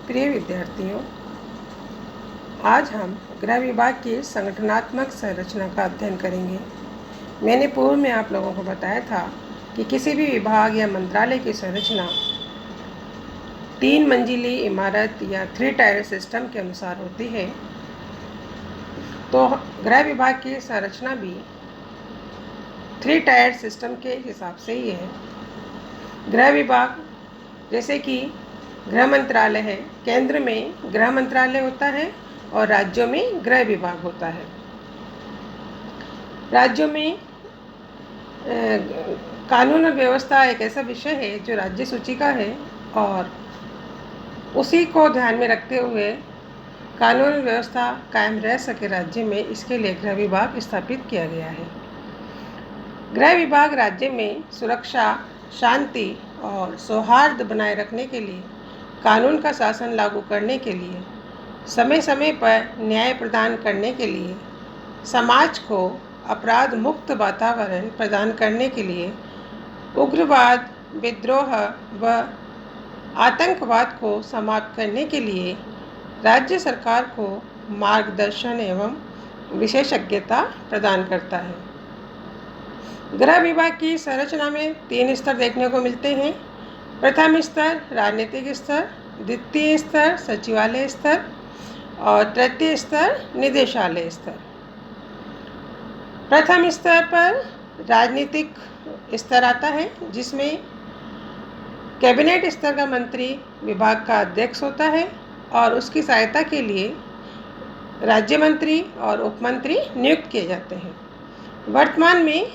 प्रिय विद्यार्थियों, आज हम गृह विभाग की संगठनात्मक संरचना का अध्ययन करेंगे। मैंने पूर्व में आप लोगों को बताया था कि किसी भी विभाग या मंत्रालय की संरचना 3 मंजिली इमारत या 3 टायर सिस्टम के अनुसार होती है। तो गृह विभाग की संरचना भी 3 टायर सिस्टम के हिसाब से ही है। गृह विभाग जैसे कि गृह मंत्रालय है, केंद्र में गृह मंत्रालय होता है और राज्यों में गृह विभाग होता है। राज्यों में कानून और व्यवस्था एक ऐसा विषय है जो राज्य सूची का है और उसी को ध्यान में रखते हुए कानून और व्यवस्था कायम रह सके राज्य में, इसके लिए गृह विभाग स्थापित किया गया है। गृह विभाग राज्य में सुरक्षा, शांति और सौहार्द बनाए रखने के लिए, कानून का शासन लागू करने के लिए, समय समय पर न्याय प्रदान करने के लिए, समाज को अपराध मुक्त वातावरण प्रदान करने के लिए, उग्रवाद, विद्रोह व आतंकवाद को समाप्त करने के लिए राज्य सरकार को मार्गदर्शन एवं विशेषज्ञता प्रदान करता है। गृह विभाग की संरचना में 3 स्तर देखने को मिलते हैं। प्रथम स्तर राजनीतिक स्तर, द्वितीय स्तर सचिवालय स्तर और तृतीय स्तर निदेशालय स्तर। प्रथम स्तर पर राजनीतिक स्तर आता है, जिसमें कैबिनेट स्तर का मंत्री विभाग का अध्यक्ष होता है और उसकी सहायता के लिए राज्य मंत्री और उपमंत्री नियुक्त किए जाते हैं। वर्तमान में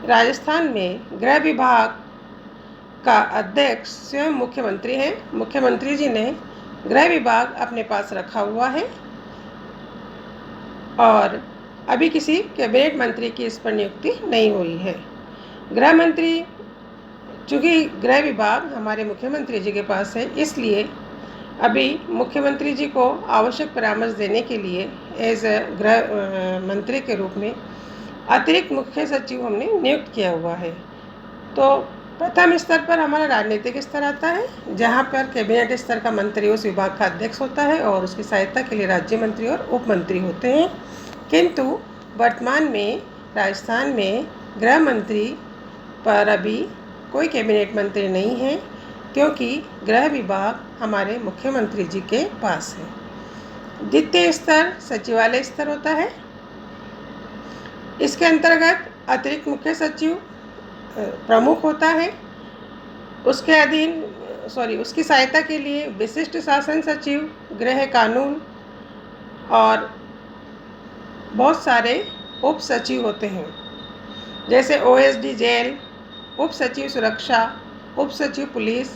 राजस्थान में गृह विभाग का अध्यक्ष स्वयं मुख्यमंत्री हैं। मुख्यमंत्री जी ने गृह विभाग अपने पास रखा हुआ है और अभी किसी कैबिनेट मंत्री की इस पर नियुक्ति नहीं हुई है। गृह मंत्री, चूँकि गृह विभाग हमारे मुख्यमंत्री जी के पास है, इसलिए अभी मुख्यमंत्री जी को आवश्यक परामर्श देने के लिए एज गृह मंत्री के रूप में अतिरिक्त मुख्य सचिव हमने नियुक्त किया हुआ है। तो प्रथम स्तर पर हमारा राजनीतिक स्तर आता है, जहां पर कैबिनेट स्तर का मंत्री उस विभाग का अध्यक्ष होता है और उसकी सहायता के लिए राज्य मंत्री और उप मंत्री होते हैं। किंतु वर्तमान में राजस्थान में गृह मंत्री पर अभी कोई कैबिनेट मंत्री नहीं है, क्योंकि गृह विभाग हमारे मुख्यमंत्री जी के पास है। द्वितीय स्तर सचिवालय स्तर होता है। इसके अंतर्गत अतिरिक्त मुख्य सचिव प्रमुख होता है। उसके अधीन उसकी सहायता के लिए विशिष्ट शासन सचिव, गृह कानून और बहुत सारे उप सचिव होते हैं, जैसे ओएसडी जेल, उप सचिव सुरक्षा, उप सचिव पुलिस,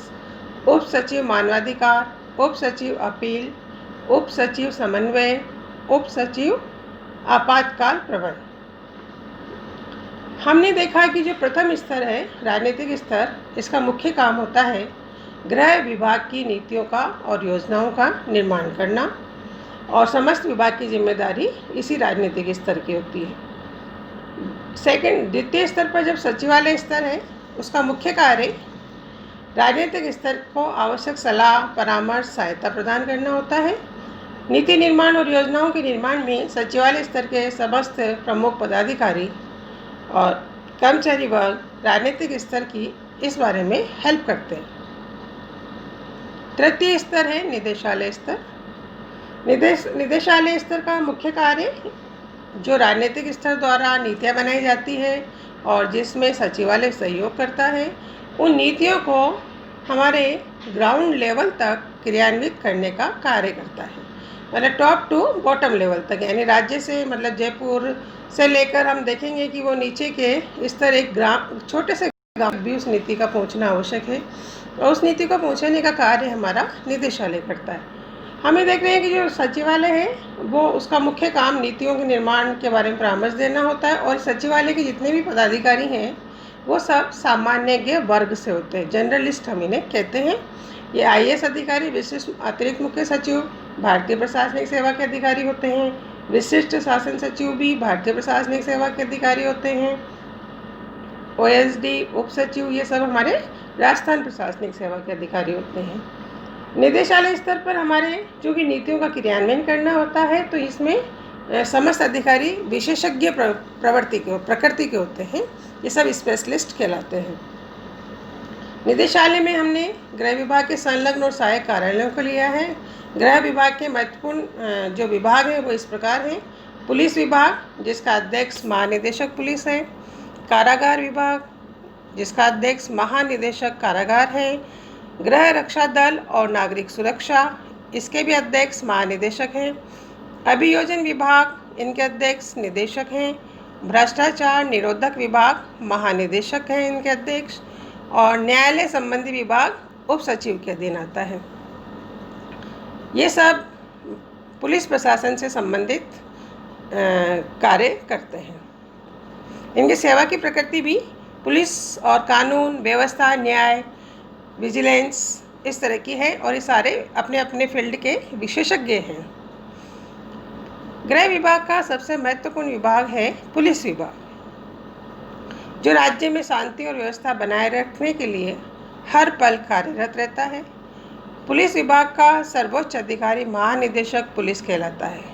उप सचिव मानवाधिकार, उप सचिव अपील, उप सचिव समन्वय, उप सचिव आपातकाल प्रबंधन। हमने देखा कि जो प्रथम स्तर है राजनीतिक स्तर, इसका मुख्य काम होता है गृह विभाग की नीतियों का और योजनाओं का निर्माण करना और समस्त विभाग की जिम्मेदारी इसी राजनीतिक स्तर की होती है। द्वितीय स्तर पर जब सचिवालय स्तर है, उसका मुख्य कार्य राजनीतिक स्तर को आवश्यक सलाह, परामर्श, सहायता प्रदान करना होता है। नीति निर्माण और योजनाओं के निर्माण में सचिवालय स्तर के समस्त प्रमुख पदाधिकारी और कर्मचारी वर्ग राजनीतिक स्तर की इस बारे में हेल्प करते हैं। तृतीय स्तर है निदेशालय स्तर। निदेशालय स्तर का मुख्य कार्य जो राजनीतिक स्तर द्वारा नीतियां बनाई जाती है और जिसमें सचिवालय सहयोग करता है, उन नीतियों को हमारे ग्राउंड लेवल तक क्रियान्वित करने का कार्य करता है, मतलब टॉप टू बॉटम लेवल तक, यानी राज्य से, मतलब जयपुर से लेकर हम देखेंगे कि वो नीचे के स्तर एक ग्राम, छोटे से गाँव भी उस नीति का पहुंचना आवश्यक है और उस नीति को पहुंचाने का कार्य हमारा निदेशालय करता है। हमें देख रहे हैं कि जो सचिवालय है वो, उसका मुख्य काम नीतियों के निर्माण के बारे में परामर्श देना होता है और सचिवालय के जितने भी पदाधिकारी हैं वो सब सामान्य वर्ग से होते हैं, जर्नलिस्ट हम इन्हें कहते हैं। ये आईएएस अधिकारी, विशिष्ट अतिरिक्त मुख्य सचिव भारतीय प्रशासनिक सेवा के अधिकारी होते हैं। विशिष्ट शासन सचिव भी भारतीय प्रशासनिक सेवा के अधिकारी होते हैं। ओएसडी, उप सचिव, ये सब हमारे राजस्थान प्रशासनिक सेवा के अधिकारी होते हैं। निदेशालय स्तर पर हमारे चूँकि नीतियों का क्रियान्वयन करना होता है, तो इसमें समस्त अधिकारी विशेषज्ञ प्रकृति के होते हैं। ये सब स्पेशलिस्ट कहलाते हैं। निदेशालय में हमने गृह विभाग के संलग्न और सहायक कार्यालयों को लिया है। गृह विभाग के महत्वपूर्ण जो विभाग हैं वो इस प्रकार हैं। पुलिस विभाग, जिसका अध्यक्ष महानिदेशक पुलिस है। कारागार विभाग, जिसका अध्यक्ष महानिदेशक कारागार है। गृह रक्षा दल और नागरिक सुरक्षा, इसके भी अध्यक्ष महानिदेशक हैं। अभियोजन विभाग, इनके अध्यक्ष निदेशक हैं। भ्रष्टाचार निरोधक विभाग, महानिदेशक हैं इनके अध्यक्ष। और न्यायालय संबंधी विभाग उप सचिव के अधीन आता है। ये सब पुलिस प्रशासन से संबंधित कार्य करते हैं। इनकी सेवा की प्रकृति भी पुलिस और कानून व्यवस्था, न्याय, विजिलेंस इस तरह की है और ये सारे अपने अपने फील्ड के विशेषज्ञ हैं। गृह विभाग का सबसे महत्वपूर्ण विभाग है पुलिस विभाग, जो राज्य में शांति और व्यवस्था बनाए रखने के लिए हर पल कार्यरत रहता है। पुलिस विभाग का सर्वोच्च अधिकारी महानिदेशक पुलिस कहलाता है।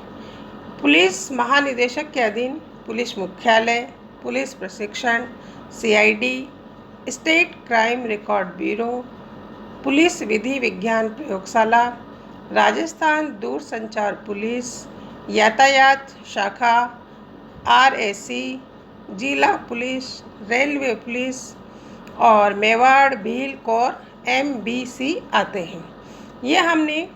पुलिस महानिदेशक के अधीन पुलिस मुख्यालय, पुलिस प्रशिक्षण, CID, state crime record bureau, police विधि विज्ञान प्रयोगशाला, राजस्थान दूरसंचार पुलिस, यातायात शाखा, RAC, जिला पुलिस, रेलवे पुलिस और मेवाड़ भील कोर MBC आते हैं। ये हमने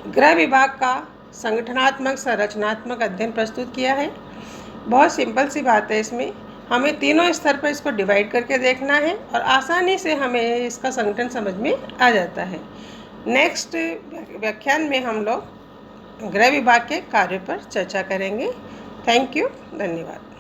गृह विभाग का संगठनात्मक संरचनात्मक अध्ययन प्रस्तुत किया है। बहुत सिंपल सी बात है, इसमें हमें तीनों स्तर पर इसको डिवाइड करके देखना है और आसानी से हमें इसका संगठन समझ में आ जाता है। नेक्स्ट व्याख्यान में हम लोग गृह विभाग के कार्य पर चर्चा करेंगे। थैंक यू, धन्यवाद।